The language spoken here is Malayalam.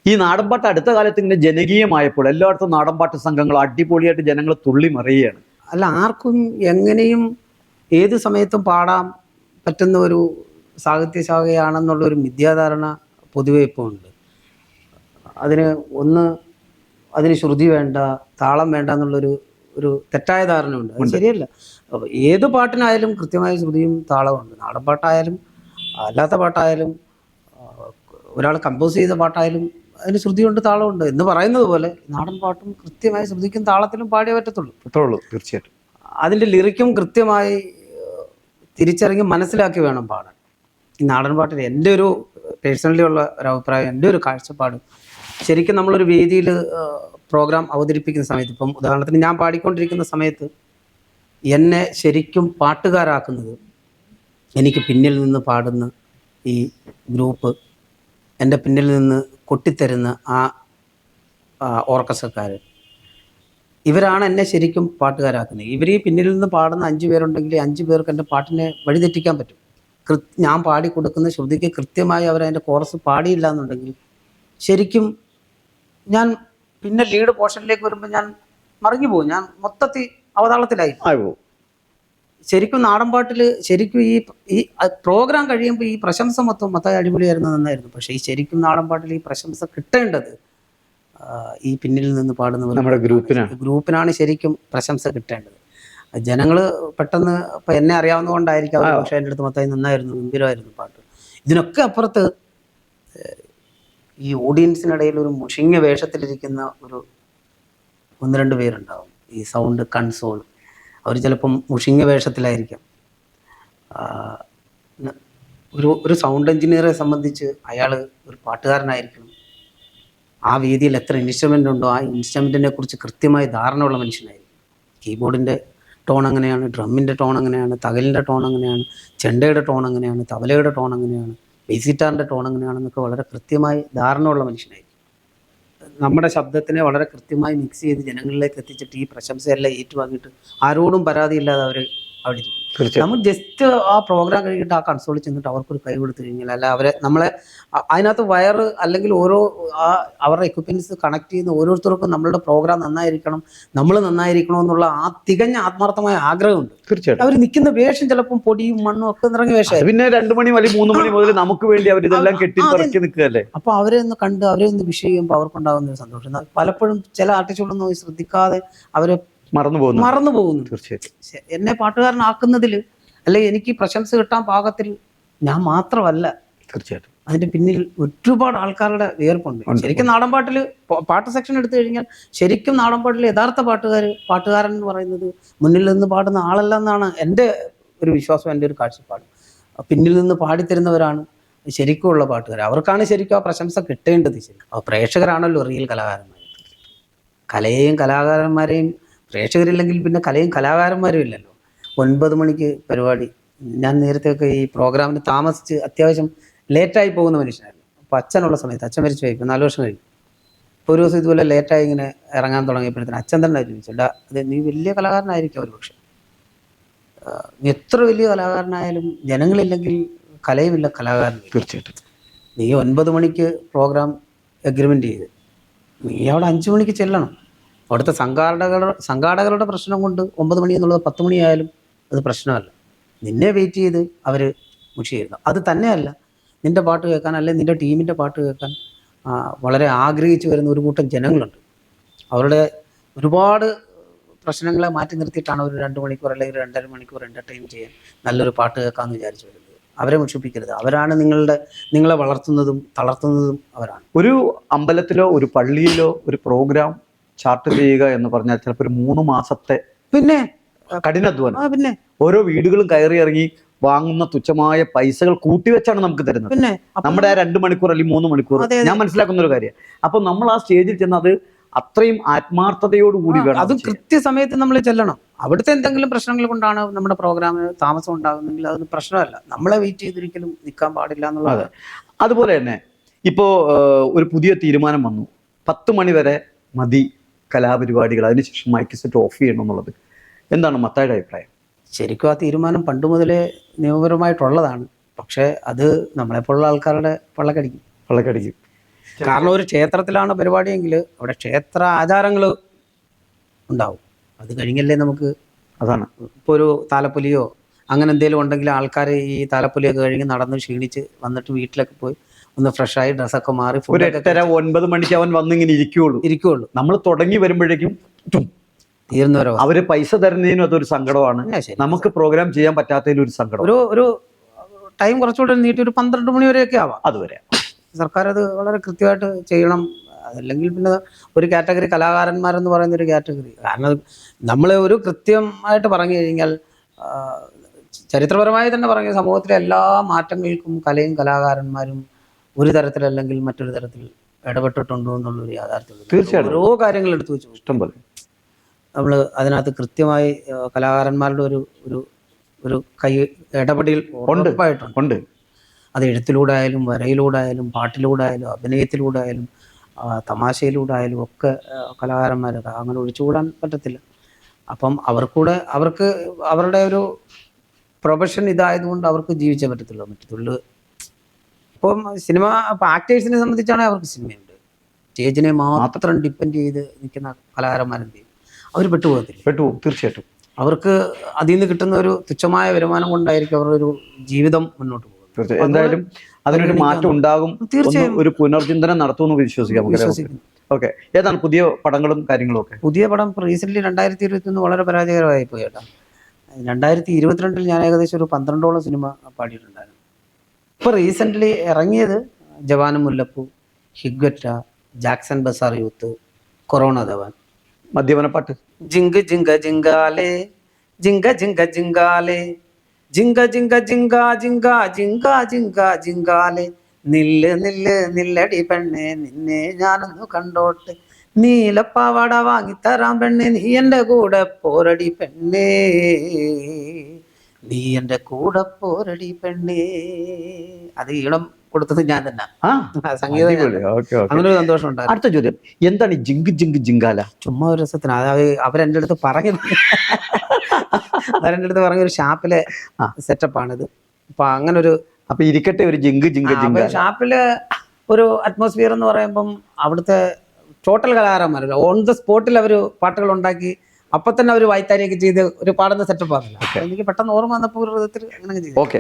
ഈ നാടൻപാട്ട് അടുത്ത കാലത്ത് ഇങ്ങനെ ജനകീയമായപ്പോൾ എല്ലായിടത്തും നാടൻപാട്ട് സംഘങ്ങൾ അടിപൊളിയായിട്ട് ജനങ്ങൾ തുള്ളി മറിയുകയാണ്. അല്ല, ആർക്കും എങ്ങനെയും ഏത് സമയത്തും പാടാൻ പറ്റുന്ന ഒരു സാഹിത്യശാഖയാണെന്നുള്ളൊരു മിഥ്യാധാരണ പൊതുവെ ഇപ്പോൾ ഉണ്ട്. അതിന് ശ്രുതി വേണ്ട, താളം വേണ്ട ഒരു തെറ്റായ ധാരണയുണ്ട്. അത് ശരിയല്ല. ഏത് പാട്ടിനായാലും കൃത്യമായ ശ്രുതിയും താളമുണ്ട്. നാടൻപാട്ടായാലും അല്ലാത്ത പാട്ടായാലും ഒരാൾ കമ്പോസ് ചെയ്ത പാട്ടായാലും അതിന് ശ്രുതിയുണ്ട്, താളമുണ്ട് എന്ന് പറയുന്നത് പോലെ നാടൻ പാട്ടും കൃത്യമായ ശ്രുതിക്കും താളത്തിലും പാടിയേ പറ്റത്തുള്ളൂ. തീർച്ചയായിട്ടും അതിൻ്റെ ലിറിക്കും കൃത്യമായി തിരിച്ചറിഞ്ഞ് മനസ്സിലാക്കി വേണം പാടാൻ. ഈ നാടൻ പാട്ടിൽ എൻ്റെ ഒരു പേഴ്സണലി ഉള്ള ഒരു അഭിപ്രായം, എൻ്റെ ഒരു കാഴ്ചപ്പാട്, ശരിക്കും നമ്മളൊരു വേദിയിൽ പ്രോഗ്രാം അവതരിപ്പിക്കുന്ന സമയത്ത്, ഇപ്പം ഉദാഹരണത്തിന് ഞാൻ പാടിക്കൊണ്ടിരിക്കുന്ന സമയത്ത് എന്നെ ശരിക്കും പാട്ടുകാരാക്കുന്നത് എനിക്ക് പിന്നിൽ നിന്ന് പാടുന്ന ഈ ഗ്രൂപ്പ്, എൻ്റെ പിന്നിൽ നിന്ന് കൊട്ടിത്തരുന്ന ആ ഓർക്കസ്ട്രക്കാർ, ഇവരാണ് എന്നെ ശരിക്കും പാട്ടുകാരാക്കുന്നത്. ഇവർ ഈ പിന്നിൽ നിന്ന് പാടുന്ന 5 പേരുണ്ടെങ്കിൽ 5 പേർക്ക് എൻ്റെ പാട്ടിനെ വഴിതെറ്റിക്കാൻ പറ്റും. ഞാൻ പാടിക്കൊടുക്കുന്ന ശ്രുതിക്ക് കൃത്യമായി അവരതിൻ്റെ കോറസ് പാടിയില്ല എന്നുണ്ടെങ്കിൽ ശരിക്കും ഞാൻ പിന്നെ ലീഡ് പോർഷനിലേക്ക് വരുമ്പോൾ ഞാൻ മറിഞ്ഞു പോകും. ഞാൻ മൊത്തത്തിൽ അവതാളത്തിലായി പോകും. ശരിക്കും നാടൻപാട്ടിൽ ശരിക്കും ഈ പ്രോഗ്രാം കഴിയുമ്പോൾ ഈ പ്രശംസ മൊത്തം അടിപൊളിയായിരുന്നു, നന്നായിരുന്നു. പക്ഷേ ഈ ശരിക്കും നാടൻപാട്ടിൽ ഈ പ്രശംസ കിട്ടേണ്ടത് ഈ പിന്നിൽ നിന്ന് പാടുന്നവർ, നമ്മുടെ ഗ്രൂപ്പിനാണ് ശരിക്കും പ്രശംസ കിട്ടേണ്ടത്. ജനങ്ങൾ പെട്ടെന്ന് ഇപ്പം എന്നെ അറിയാവുന്നതുകൊണ്ടായിരിക്കും അവർ പക്ഷേ എൻ്റെ അടുത്ത് മൊത്തം നന്നായിരുന്നു, ഗംഭീരമായിരുന്നു പാട്ട്. ഇതിനൊക്കെ അപ്പുറത്ത് ഈ ഓഡിയൻസിനിടയിൽ ഒരു മുഷിഞ്ഞ വേഷത്തിലിരിക്കുന്ന ഒരു 1-2 പേരുണ്ടാവും. ഈ സൗണ്ട് കൺസോൾ, അവർ ചിലപ്പം മുഷിഞ്ഞ വേഷത്തിലായിരിക്കാം. ഒരു സൗണ്ട് എഞ്ചിനീയറെ സംബന്ധിച്ച് അയാൾ ഒരു പാട്ടുകാരനായിരിക്കണം. ആ വേദിയിൽ എത്ര ഇൻസ്ട്രുമെൻ്റ് ഉണ്ടോ ആ ഇൻസ്ട്രുമെൻറ്റിനെ കുറിച്ച് കൃത്യമായി ധാരണയുള്ള മനുഷ്യനായിരിക്കും. കീബോർഡിൻ്റെ ടോൺ അങ്ങനെയാണ്, ഡ്രമ്മിൻ്റെ ടോൺ അങ്ങനെയാണ്, തകലിൻ്റെ ടോൺ അങ്ങനെയാണ്, ചെണ്ടയുടെ ടോൺ അങ്ങനെയാണ്, തബലയുടെ ടോൺ അങ്ങനെയാണ്, ബേസ് ഗിറ്റാറിൻ്റെ ടോൺ അങ്ങനെയാണെന്നൊക്കെ വളരെ കൃത്യമായി ധാരണയുള്ള മനുഷ്യനായിരിക്കും. നമ്മുടെ ശബ്ദത്തിനെ വളരെ കൃത്യമായി മിക്സ് ചെയ്ത് ജനങ്ങളിലേക്ക് എത്തിച്ചിട്ട് ഈ പ്രശംസയെല്ലാം ഏറ്റുവാങ്ങിയിട്ട് ആരോടും പരാതിയില്ലാതെ അവർ അവിടെ ഇരിക്കും. നമ്മൾ ജസ്റ്റ് ആ പ്രോഗ്രാം കഴിഞ്ഞിട്ട് ആ കൺസോളിൽ ചെന്നിട്ട് അവർക്കൊരു കൈ കൊടുത്തു കഴിഞ്ഞാൽ, അല്ല നമ്മളെ അതിനകത്ത് വയറ് അല്ലെങ്കിൽ അവരുടെ എക്യുപ്മെന്റ്സ് കണക്ട് ചെയ്യുന്ന ഓരോരുത്തർക്കും നമ്മളുടെ പ്രോഗ്രാം നന്നായിരിക്കണം, നമ്മൾ നന്നായിരിക്കണം എന്നുള്ള ആ തികഞ്ഞ ആത്മാർത്ഥമായ ആഗ്രഹമുണ്ട്. തീർച്ചയായിട്ടും അവർ നിൽക്കുന്ന വേഷം ചിലപ്പം പൊടിയും മണ്ണും ഒക്കെ നിറഞ്ഞ വേഷം. പിന്നെ 2 മണി മുതൽ 3 മണി മുതൽ നമുക്ക് വേണ്ടി അവർ ഇതെല്ലാം കെട്ടി നിൽക്കുകയല്ലേ. അപ്പൊ അവരെ ഒന്ന് കണ്ട് അവരെ ഒന്ന് വിഷ് ചെയ്യുമ്പോൾ അവർക്കുണ്ടാകുന്ന ഒരു സന്തോഷം പലപ്പോഴും ചില ആർട്ടിസ്റ്റുകളൊന്നും ശ്രദ്ധിക്കാതെ അവരെ മറന്നു പോകുന്നു. തീർച്ചയായിട്ടും എന്നെ പാട്ടുകാരനാക്കുന്നതിൽ അല്ലെങ്കിൽ എനിക്ക് പ്രശംസ കിട്ടാൻ പാകത്തിൽ ഞാൻ മാത്രമല്ല, തീർച്ചയായിട്ടും അതിന്റെ പിന്നിൽ ഒരുപാട് ആൾക്കാരുടെ വിയർപ്പുണ്ട്. ശരിക്കും നാടൻപാട്ടിൽ പാട്ട് സെക്ഷൻ എടുത്തു കഴിഞ്ഞാൽ ശരിക്കും നാടൻപാട്ടിൽ യഥാർത്ഥ പാട്ടുകാരൻ എന്ന് പറയുന്നത് മുന്നിൽ നിന്ന് പാടുന്ന ആളല്ല എന്നാണ് എൻ്റെ ഒരു വിശ്വാസം, എൻ്റെ ഒരു കാഴ്ചപ്പാട്. പിന്നിൽ നിന്ന് പാടിത്തരുന്നവരാണ് ശരിക്കും ഉള്ള പാട്ടുകാർ. അവർക്കാണ് ശരിക്കും ആ പ്രശംസ കിട്ടേണ്ടത്. അപ്പോൾ പ്രേക്ഷകരാണല്ലോ റിയൽ കലാകാരന്മാർ. കലയെയും കലാകാരന്മാരെയും പ്രേക്ഷകരില്ലെങ്കിൽ പിന്നെ കലയും കലാകാരന്മാരും ഇല്ലല്ലോ. 9 മണിക്ക് പരിപാടി. ഞാൻ നേരത്തെയൊക്കെ ഈ പ്രോഗ്രാമിന് താമസിച്ച് അത്യാവശ്യം ലേറ്റായി പോകുന്ന മനുഷ്യനായിരുന്നു. അപ്പോൾ അച്ഛനുള്ള സമയത്ത്, അച്ഛൻ മരിച്ചു പോയി, ഇപ്പോൾ 4 വർഷം കഴിഞ്ഞു. ഇപ്പോൾ ഒരു ദിവസം ഇതുപോലെ ലേറ്റായി ഇങ്ങനെ ഇറങ്ങാൻ തുടങ്ങിയപ്പോഴത്തേന് അച്ഛൻ തന്നെ ചോദിച്ചേട്ടാ, അത് നീ വലിയ കലാകാരനായിരിക്കും ഒരു പക്ഷെ, നീ എത്ര വലിയ കലാകാരനായാലും ജനങ്ങളില്ലെങ്കിൽ കലയുമില്ല, കലാകാരൻ. തീർച്ചയായിട്ടും നീ 9 മണിക്ക് പ്രോഗ്രാം എഗ്രിമെൻ്റ് ചെയ്ത് നീ അവിടെ 5 മണിക്ക് ചെല്ലണം. അവിടുത്തെ സംഘാടകരുടെ പ്രശ്നം കൊണ്ട് 9 മണി എന്നുള്ളത് 10 മണിയായാലും അത് പ്രശ്നമല്ല. നിന്നെ വെയിറ്റ് ചെയ്ത് അവർ മുഷിയിരുന്നു. അത് തന്നെയല്ല, നിൻ്റെ പാട്ട് കേൾക്കാൻ അല്ലെങ്കിൽ നിൻ്റെ ടീമിൻ്റെ പാട്ട് കേൾക്കാൻ വളരെ ആഗ്രഹിച്ചു വരുന്ന ഒരു കൂട്ടം ജനങ്ങളുണ്ട്. അവരുടെ ഒരുപാട് പ്രശ്നങ്ങളെ മാറ്റി നിർത്തിയിട്ടാണ് ഒരു 2 മണിക്കൂർ അല്ലെങ്കിൽ 2.5 മണിക്കൂർ എൻ്റർടൈൻ ചെയ്യാൻ നല്ലൊരു പാട്ട് കേൾക്കാമെന്ന് വിചാരിച്ചു വരുന്നത്. അവരെ മുഷിപ്പിക്കരുത്. അവരാണ് നിങ്ങളെ വളർത്തുന്നതും തളർത്തുന്നതും അവരാണ്. ഒരു അമ്പലത്തിലോ ഒരു പള്ളിയിലോ ഒരു പ്രോഗ്രാം ചാർട്ട് ചെയ്യുക എന്ന് പറഞ്ഞാൽ ചിലപ്പോൾ ഒരു 3 മാസത്തെ പിന്നെ കഠിനാധ്വാനം. പിന്നെ ഓരോ വീടുകളും കയറി ഇറങ്ങി വാങ്ങുന്ന തുച്ഛമായ പൈസകൾ കൂട്ടിവെച്ചാണ് നമുക്ക് തരുന്നത്. പിന്നെ നമ്മുടെ ആ 2 മണിക്കൂർ അല്ലെങ്കിൽ 3 മണിക്കൂർ ഞാൻ മനസ്സിലാക്കുന്ന ഒരു കാര്യം. അപ്പൊ നമ്മൾ ആ സ്റ്റേജിൽ ചെന്ന് അത് അത്രയും ആത്മാർത്ഥതയോടുകൂടി വേണം. അതും കൃത്യസമയത്ത് നമ്മൾ ചെല്ലണം. അവിടുത്തെ എന്തെങ്കിലും പ്രശ്നങ്ങൾ കൊണ്ടാണ് നമ്മുടെ പ്രോഗ്രാമിന് താമസം ഉണ്ടാകുന്നെങ്കിൽ അതൊന്നും പ്രശ്നമല്ല. നമ്മളെ വെയിറ്റ് ചെയ്തൊരിക്കലും നിൽക്കാൻ പാടില്ല എന്നുള്ളത്. അതുപോലെ തന്നെ ഇപ്പോൾ ഒരു പുതിയ തീരുമാനം വന്നു, 10 മണി വരെ മതി കലാപരിപാടികൾ, അതിനുശേഷം മൈക്ക് സെറ്റ് ഓഫ് ചെയ്യണം എന്നുള്ളത്. എന്താണ് മത്തായിയുടെ അഭിപ്രായം? ശരിക്കും ആ തീരുമാനം പണ്ട് മുതലേ നിയമപരമായിട്ടുള്ളതാണ്. പക്ഷേ അത് നമ്മളെപ്പോലുള്ള ആൾക്കാരുടെ പള്ളക്കടിക്കും. കാരണം ഒരു ക്ഷേത്രത്തിലാണ് പരിപാടിയെങ്കിൽ അവിടെ ക്ഷേത്ര ആചാരങ്ങൾ ഉണ്ടാവും. അത് കഴിഞ്ഞല്ലേ നമുക്ക് അതാണ്. ഇപ്പോൾ ഒരു താലപ്പൊലിയോ അങ്ങനെ എന്തെങ്കിലും ഉണ്ടെങ്കിൽ ആൾക്കാർ ഈ താലപ്പൊലിയൊക്കെ കഴിഞ്ഞ് നടന്ന് ക്ഷീണിച്ച് വന്നിട്ട് വീട്ടിലൊക്കെ പോയി ഒന്ന് ഫ്രഷായി ഡ്രസ്സൊക്കെ മാറി ഒരു 8:30-9 മണിക്ക് അവൻ വന്നിങ്ങനെ ഇരിക്കുകയുള്ളൂ. നമ്മൾ തുടങ്ങി വരുമ്പോഴേക്കും തീർന്നവരോ അവര് പൈസ തരുന്നതിനും അതൊരു സങ്കടമാണ്. നമുക്ക് പ്രോഗ്രാം ചെയ്യാൻ പറ്റാത്തതിലും ഒരു സങ്കടം. ഒരു ടൈം കുറച്ചുകൂടെ നീട്ടി ഒരു 12 മണി വരെയൊക്കെ ആവാം. അതുവരെ സർക്കാർ അത് വളരെ കൃത്യമായിട്ട് ചെയ്യണം. അതല്ലെങ്കിൽ പിന്നെ ഒരു കാറ്റഗറി കലാകാരന്മാരെന്ന് പറയുന്ന ഒരു കാറ്റഗറി. കാരണം നമ്മൾ ഒരു കൃത്യമായിട്ട് പറഞ്ഞു കഴിഞ്ഞാൽ ചരിത്രപരമായി തന്നെ പറഞ്ഞ സമൂഹത്തിലെ എല്ലാ മാറ്റങ്ങൾക്കും കലയും കലാകാരന്മാരും ഒരു തരത്തിലല്ലെങ്കിൽ മറ്റൊരു തരത്തിൽ ഇടപെട്ടിട്ടുണ്ടോ എന്നുള്ളൊരു യാഥാർത്ഥ്യം. തീർച്ചയായിട്ടും ഓരോ കാര്യങ്ങൾ എടുത്തു വെച്ചു ഇഷ്ടം പോലെ നമ്മൾ അതിനകത്ത് കൃത്യമായി കലാകാരന്മാരുടെ ഒരു കൈ ഇടപെടൽ ഉറപ്പായിട്ടുണ്ട്. അത് എഴുത്തിലൂടെ ആയാലും വരയിലൂടെ ആയാലും പാട്ടിലൂടെ ആയാലും അഭിനയത്തിലൂടെ ആയാലും തമാശയിലൂടെ ആയാലും ഒക്കെ കലാകാരന്മാരൊക്കെ അങ്ങനെ ഒഴിച്ചുകൂടാൻ പറ്റത്തില്ല. അപ്പം അവർക്ക് അവരുടെ ഒരു പ്രൊഫഷൻ ഇതായതുകൊണ്ട് അവർക്ക് ജീവിച്ചേ പറ്റത്തുള്ളൂ. മറ്റത്തുള്ളൂ ഇപ്പം സിനിമ ഇപ്പം ആക്ടേഴ്സിനെ സംബന്ധിച്ചാണെങ്കിൽ അവർക്ക് സിനിമയുണ്ട്. സ്റ്റേജിനെ മാത്രം ഡിപ്പെൻഡ് ചെയ്ത് നിൽക്കുന്ന കലാകാരന്മാരെന്ത് ചെയ്യും? അവർ പെട്ടുപോകും. തീർച്ചയായിട്ടും അവർക്ക് അതിൽ നിന്ന് കിട്ടുന്ന ഒരു തുച്ഛമായ വരുമാനം കൊണ്ടായിരിക്കും അവരുടെ ഒരു ജീവിതം മുന്നോട്ട് പോകുന്നത്. എന്തായാലും അതിനൊരു മാറ്റം ഉണ്ടാകും. തീർച്ചയായും ഒരു പുനർചിന്തനം നടത്തുമെന്ന് വിശ്വസിക്കാം. ഓക്കെ, ഏതാണ് പുതിയ പടങ്ങളും കാര്യങ്ങളും ഒക്കെ? പുതിയ പടം റീസെന്റ് 2021 വളരെ പരാജയകരമായി പോയി കേട്ടോ. 2022 ഞാൻ ഏകദേശം ഒരു 12ഓളം സിനിമ പാടിയിട്ടുണ്ടായിരുന്നു. ഇപ്പോൾ റീസെൻ്റ്ലി ഇറങ്ങിയത് ജവാനും Mullappoo, Higuita, Jackson Bazaar Youth, Corona Dhavan. മദ്യപനപ്പാട്ട് ജിങ്ക ജിങ്ക ജിങ്കാലേ ജിങ്ക ജിങ്ക ജിങ്കാലേ ജിങ്ക ജിങ്ക ജിങ്ക ജിങ്ക ജിങ്ക ജിങ്ക ജിങ്കാലേ നില്ലടി പെണ്ണെ നിന്നെ ഞാനൊന്ന് കണ്ടോട്ടെ നീലപ്പാവാട വാങ്ങിത്തരാം പെണ്ണെ നീ എൻ്റെ കൂടെ പോരടി പെണ്ണേ നീ എൻ്റെ കൂടെ പോരടി പെണ്ണേ. അത് ഈണം കൊടുത്തത് ഞാൻ തന്നെ. സംഗീതം അങ്ങനെ ഒരു സന്തോഷം ഉണ്ടായിരുന്നു. അടുത്ത ചോദ്യം, എന്താണ് ഈ ജിങ്ക് ജിങ്ക് ജിങ്കാല? ചുമ്മാ ഒരു രസത്തിന്. അതായത് അവരെൻ്റെ അടുത്ത് പറഞ്ഞൊരു ഷാപ്പിലെ സെറ്റപ്പാണിത്. അപ്പൊ അങ്ങനെ ഒരു അപ്പൊ ഇരിക്കട്ടെ ഒരു ജിങ്ക് ജിങ്ക് ജിങ്ക. ഷാപ്പില് ഒരു അറ്റ്മോസ്ഫിയർ എന്ന് പറയുമ്പം അവിടുത്തെ ടോട്ടൽ കലാകാരന്മാർ ഓൺ ദ സ്പോട്ടിൽ അവർ പാട്ടുകൾ ഉണ്ടാക്കി അപ്പൊ തന്നെ അവർ വായ്ത്താരിയൊക്കെ ചെയ്ത് ഒരു പാടുന്ന സെറ്റപ്പ് ആണല്ലോ. എനിക്ക് പെട്ടെന്ന് ഓർമ്മ വന്നപ്പോൾ ഒരു വിധത്തിൽ അങ്ങനെ ചെയ്തു. ഓക്കെ.